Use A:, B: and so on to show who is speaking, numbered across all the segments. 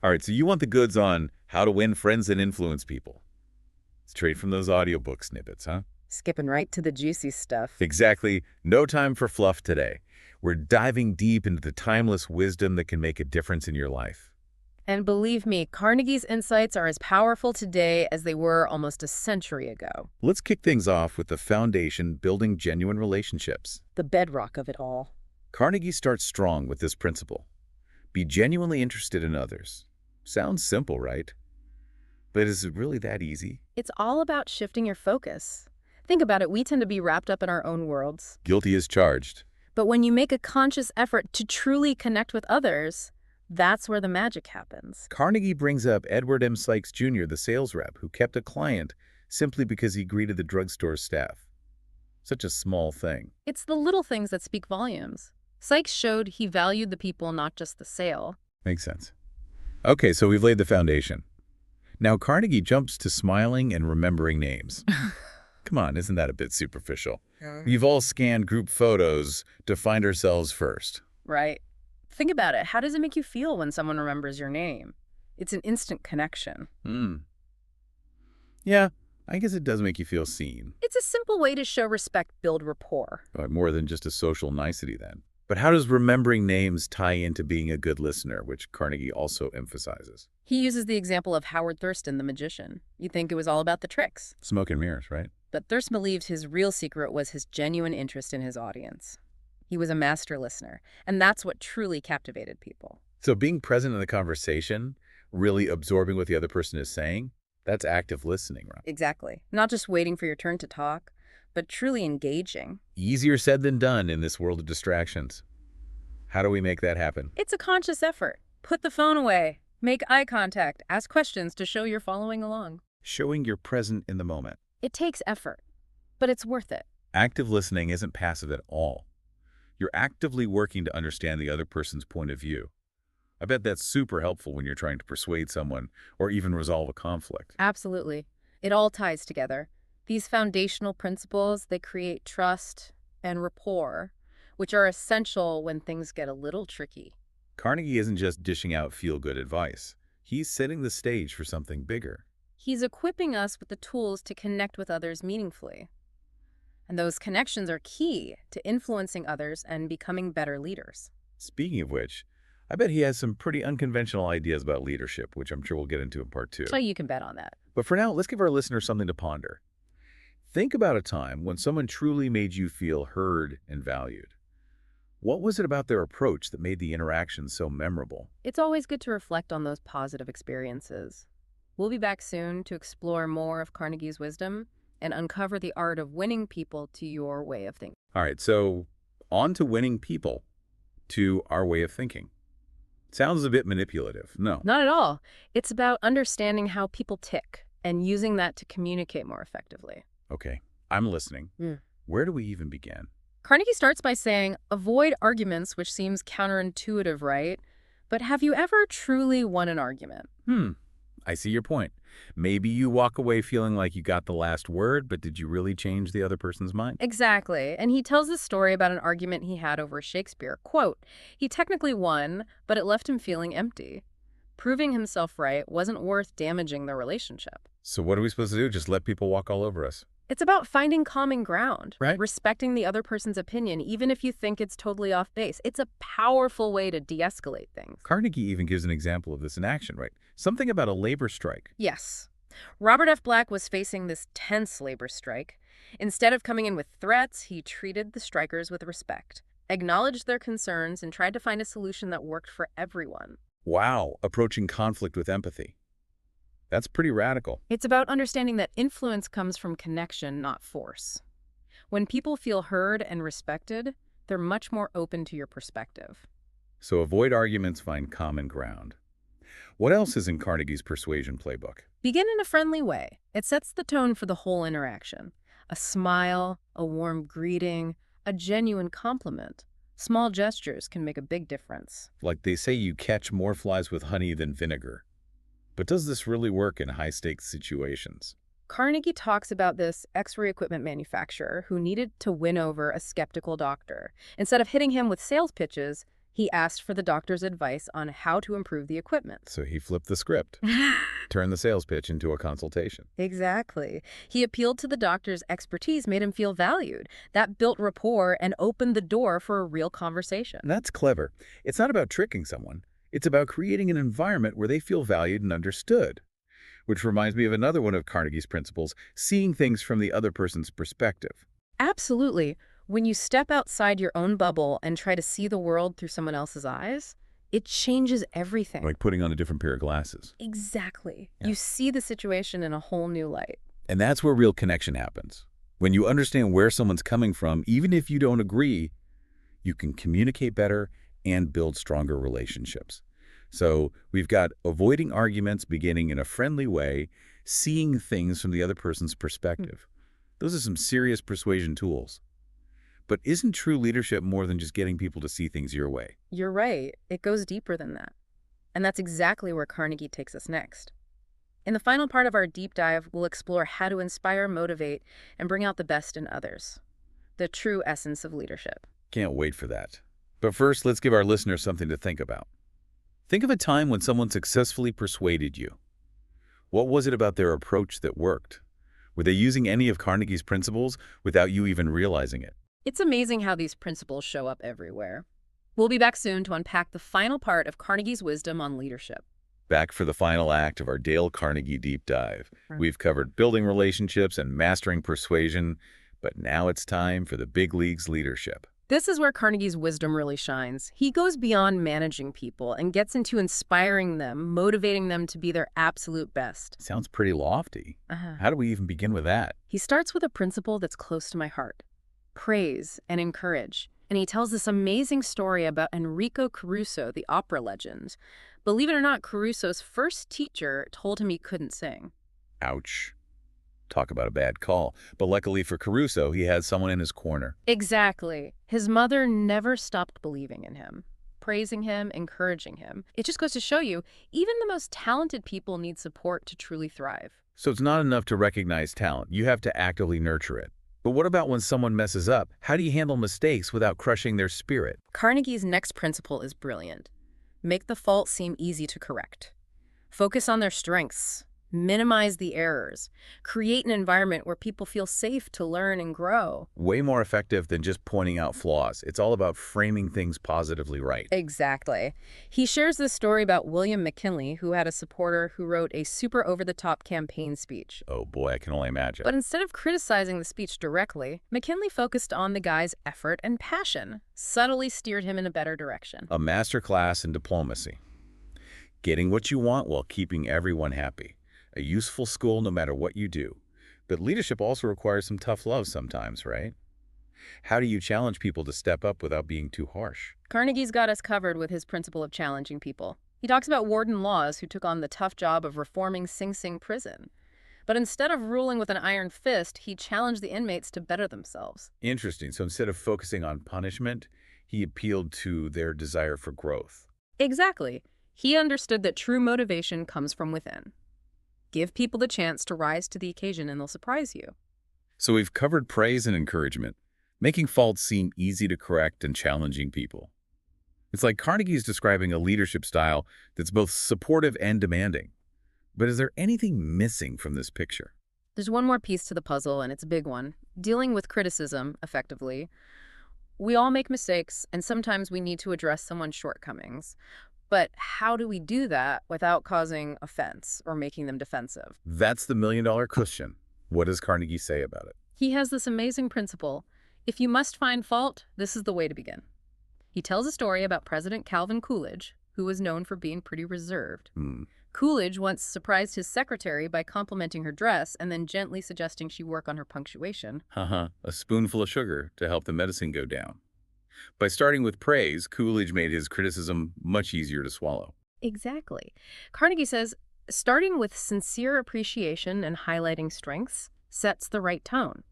A: All right, so you want the goods on how to win friends and influence people. Straight from those audiobook snippets, huh?
B: Skipping right to the juicy stuff.
A: Exactly. No time for fluff today. We're diving deep into the timeless wisdom that can make a difference in your life.
B: And believe me, Carnegie's insights are as powerful today as they were almost a century ago.
A: Let's kick things off with the foundation, building genuine relationships.
B: The bedrock of it all.
A: Carnegie starts strong with this principle. Be genuinely interested in others. Sounds simple, right? But is it really that easy?
B: It's all about shifting your focus. Think about it, we tend to be wrapped up in our own worlds.
A: Guilty as charged.
B: But when you make a conscious effort to truly connect with others, that's where the magic happens.
A: Carnegie brings up Edward M. Sykes Jr., the sales rep, who kept a client simply because he greeted the drugstore staff. Such a small thing.
B: It's the little things that speak volumes. Sykes showed he valued the people, not just the sale.
A: Makes sense. Okay, so we've laid the foundation. Now Carnegie jumps to smiling and remembering names. Come on, isn't that a bit superficial? We've all scanned group photos to find ourselves first.
B: Right. Think about it. How does it make you feel when someone remembers your name? It's an instant connection.
A: Yeah, I guess it does make you feel seen.
B: It's a simple way to show respect, build rapport.
A: But more than just a social nicety then. But how does remembering names tie into being a good listener, which Carnegie also emphasizes?
B: He uses the example of Howard Thurston, the magician. You'd think it was all about the tricks.
A: Smoke and mirrors, right?
B: But Thurston believed his real secret was his genuine interest in his audience. He was a master listener, and that's what truly captivated people.
A: So being present in the conversation, really absorbing what the other person is saying, that's active listening, right?
B: Exactly. Not just waiting for your turn to talk, but truly engaging.
A: Easier said than done in this world of distractions. How do we make that happen?
B: It's a conscious effort. Put the phone away. Make eye contact. Ask questions to show you're following along.
A: Showing you're present in the moment.
B: It takes effort, but it's worth it.
A: Active listening isn't passive at all. You're actively working to understand the other person's point of view. I bet that's super helpful when you're trying to persuade someone or even resolve a conflict.
B: Absolutely. It all ties together. These foundational principles, they create trust and rapport, which are essential when things get a little tricky.
A: Carnegie isn't just dishing out feel-good advice. He's setting the stage for something bigger.
B: He's equipping us with the tools to connect with others meaningfully. And those connections are key to influencing others and becoming better leaders.
A: Speaking of which, I bet he has some pretty unconventional ideas about leadership, which I'm sure we'll get into in part 2.
B: So you can bet on that.
A: But for now, let's give our listeners something to ponder. Think about a time when someone truly made you feel heard and valued. What was it about their approach that made the interaction so memorable?
B: It's always good to reflect on those positive experiences. We'll be back soon to explore more of Carnegie's wisdom and uncover the art of winning people to your way of thinking.
A: All right, so on to winning people to our way of thinking. Sounds a bit manipulative. No.
B: Not at all. It's about understanding how people tick and using that to communicate more effectively.
A: Okay, I'm listening. Where do we even begin?
B: Carnegie starts by saying, avoid arguments, which seems counterintuitive, right? But have you ever truly won an argument?
A: I see your point. Maybe you walk away feeling like you got the last word, but did you really change the other person's mind?
B: Exactly. And he tells this story about an argument he had over Shakespeare. Quote, he technically won, but it left him feeling empty. Proving himself right wasn't worth damaging the relationship.
A: So what are we supposed to do? Just let people walk all over us?
B: It's about finding common ground,
A: right?
B: Respecting the other person's opinion, even if you think it's totally off base. It's a powerful way to de-escalate things.
A: Carnegie even gives an example of this in action, right? Something about a labor strike.
B: Yes. Robert F. Black was facing this tense labor strike. Instead of coming in with threats, he treated the strikers with respect, acknowledged their concerns, and tried to find a solution that worked for everyone.
A: Wow, approaching conflict with empathy. That's pretty radical.
B: It's about understanding that influence comes from connection, not force. When people feel heard and respected, they're much more open to your perspective.
A: So avoid arguments, find common ground. What else is in Carnegie's persuasion playbook?
B: Begin in a friendly way. It sets the tone for the whole interaction. A smile, a warm greeting, a genuine compliment. Small gestures can make a big difference.
A: Like they say, you catch more flies with honey than vinegar. But does this really work in high-stakes situations?
B: Carnegie talks about this X-ray equipment manufacturer who needed to win over a skeptical doctor. Instead of hitting him with sales pitches, He asked for the doctor's advice on how to improve the equipment.
A: So he flipped the script, turned the sales pitch into a consultation.
B: Exactly. He appealed to the doctor's expertise, made him feel valued. That built rapport and opened the door for a real conversation.
A: That's clever. It's not about tricking someone. It's about creating an environment where they feel valued and understood. Which reminds me of another one of Carnegie's principles, seeing things from the other person's perspective.
B: Absolutely. When you step outside your own bubble and try to see the world through someone else's eyes, it changes everything.
A: Like putting on a different pair of glasses.
B: Exactly.
A: Yeah.
B: You see the situation in a whole new light.
A: And that's where real connection happens. When you understand where someone's coming from, even if you don't agree, you can communicate better and build stronger relationships. So we've got avoiding arguments beginning in a friendly way, seeing things from the other person's perspective. Those are some serious persuasion tools. But isn't true leadership more than just getting people to see things your way?
B: You're right. It goes deeper than that. And that's exactly where Carnegie takes us next. In the final part of our deep dive, we'll explore how to inspire, motivate, and bring out the best in others. The true essence of leadership.
A: Can't wait for that. But first, let's give our listeners something to think about. Think of a time when someone successfully persuaded you. What was it about their approach that worked? Were they using any of Carnegie's principles without you even realizing it?
B: It's amazing how these principles show up everywhere. We'll be back soon to unpack the final part of Carnegie's wisdom on leadership.
A: Back for the final act of our Dale Carnegie deep dive. We've covered building relationships and mastering persuasion, but now it's time for the big leagues leadership.
B: This is where Carnegie's wisdom really shines. He goes beyond managing people and gets into inspiring them, motivating them to be their absolute best.
A: Sounds pretty lofty. How do we even begin with that?
B: He starts with a principle that's close to my heart: praise and encourage. And he tells this amazing story about Enrico Caruso, the opera legend. Believe it or not, Caruso's first teacher told him he couldn't sing.
A: Ouch. Talk about a bad call. But luckily for Caruso, he had someone in his corner.
B: Exactly. His mother never stopped believing in him, praising him, encouraging him. It just goes to show you, even the most talented people need support to truly thrive.
A: So it's not enough to recognize talent. You have to actively nurture it. But what about when someone messes up? How do you handle mistakes without crushing their spirit?
B: Carnegie's next principle is brilliant. Make the fault seem easy to correct. Focus on their strengths. Minimize the errors. Create an environment where people feel safe to learn and grow.
A: Way more effective than just pointing out flaws. It's all about framing things positively right.
B: Exactly. He shares this story about William McKinley, who had a supporter who wrote a super over-the-top campaign speech.
A: Oh boy, I can only imagine.
B: But instead of criticizing the speech directly, McKinley focused on the guy's effort and passion, subtly steered him in a better direction.
A: A masterclass in diplomacy. Getting what you want while keeping everyone happy. A useful school no matter what you do. But leadership also requires some tough love sometimes, right? How do you challenge people to step up without being too harsh?
B: Carnegie's got us covered with his principle of challenging people. He talks about Warden Laws, who took on the tough job of reforming Sing Sing prison. But instead of ruling with an iron fist, he challenged the inmates to better themselves.
A: Interesting. So instead of focusing on punishment, he appealed to their desire for growth.
B: Exactly. He understood that true motivation comes from within. Give people the chance to rise to the occasion and they'll surprise you.
A: So we've covered praise and encouragement, making faults seem easy to correct and challenging people. It's like Carnegie's describing a leadership style that's both supportive and demanding. But is there anything missing from this picture?
B: There's one more piece to the puzzle, and it's a big one. Dealing with criticism effectively. We all make mistakes, and sometimes we need to address someone's shortcomings. But how do we do that without causing offense or making them defensive?
A: That's the million-dollar question. What does Carnegie say about it?
B: He has this amazing principle. If you must find fault, this is the way to begin. He tells a story about President Calvin Coolidge, who was known for being pretty reserved. Coolidge once surprised his secretary by complimenting her dress and then gently suggesting she work on her punctuation.
A: A spoonful of sugar to help the medicine go down. By starting with praise, Coolidge made his criticism much easier to swallow.
B: Exactly. Carnegie says, starting with sincere appreciation and highlighting strengths sets the right tone.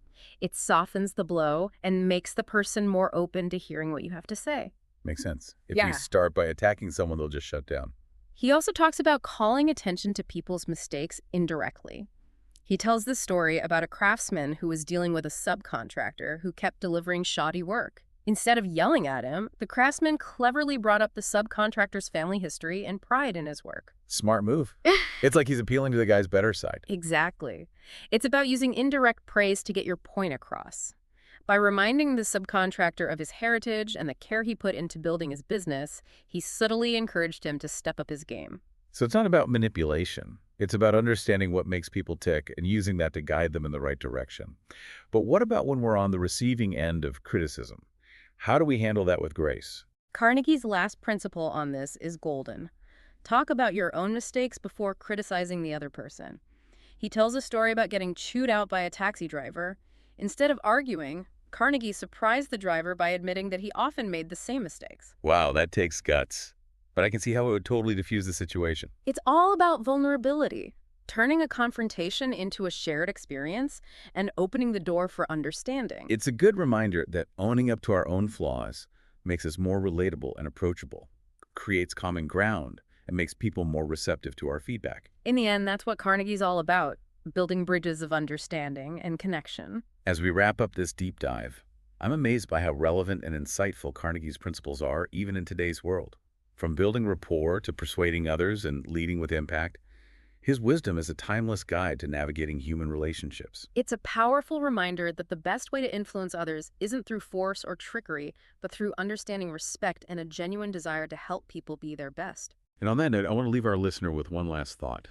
B: It softens the blow and makes the person more open to hearing what you have to say.
A: Makes sense. If
B: Yeah.
A: you start by attacking someone, they'll just shut down.
B: He also talks about calling attention to people's mistakes indirectly. He tells this story about a craftsman who was dealing with a subcontractor who kept delivering shoddy work. Instead of yelling at him, the craftsman cleverly brought up the subcontractor's family history and pride in his work.
A: Smart move. It's like he's appealing to the guy's better side.
B: Exactly. It's about using indirect praise to get your point across. By reminding the subcontractor of his heritage and the care he put into building his business, he subtly encouraged him to step up his game.
A: So it's not about manipulation. It's about understanding what makes people tick and using that to guide them in the right direction. But what about when we're on the receiving end of criticism? How do we handle that with grace?
B: Carnegie's last principle on this is golden. Talk about your own mistakes before criticizing the other person. He tells a story about getting chewed out by a taxi driver. Instead of arguing, Carnegie surprised the driver by admitting that he often made the same mistakes.
A: Wow, that takes guts. But I can see how it would totally diffuse the situation.
B: It's all about vulnerability, turning a confrontation into a shared experience and opening the door for understanding.
A: It's a good reminder that owning up to our own flaws makes us more relatable and approachable, creates common ground, and makes people more receptive to our feedback.
B: In the end, that's what Carnegie's all about, building bridges of understanding and connection.
A: As we wrap up this deep dive, I'm amazed by how relevant and insightful Carnegie's principles are even in today's world. From building rapport to persuading others and leading with impact, his wisdom is a timeless guide to navigating human relationships.
B: It's a powerful reminder that the best way to influence others isn't through force or trickery, but through understanding respect and a genuine desire to help people be their best.
A: And on that note, I want to leave our listener with one last thought.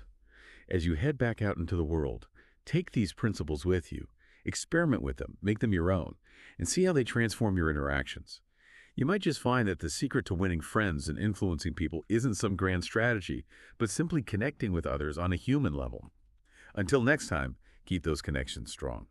A: As you head back out into the world, take these principles with you, experiment with them, make them your own, and see how they transform your interactions. You might just find that the secret to winning friends and influencing people isn't some grand strategy, but simply connecting with others on a human level. Until next time, keep those connections strong.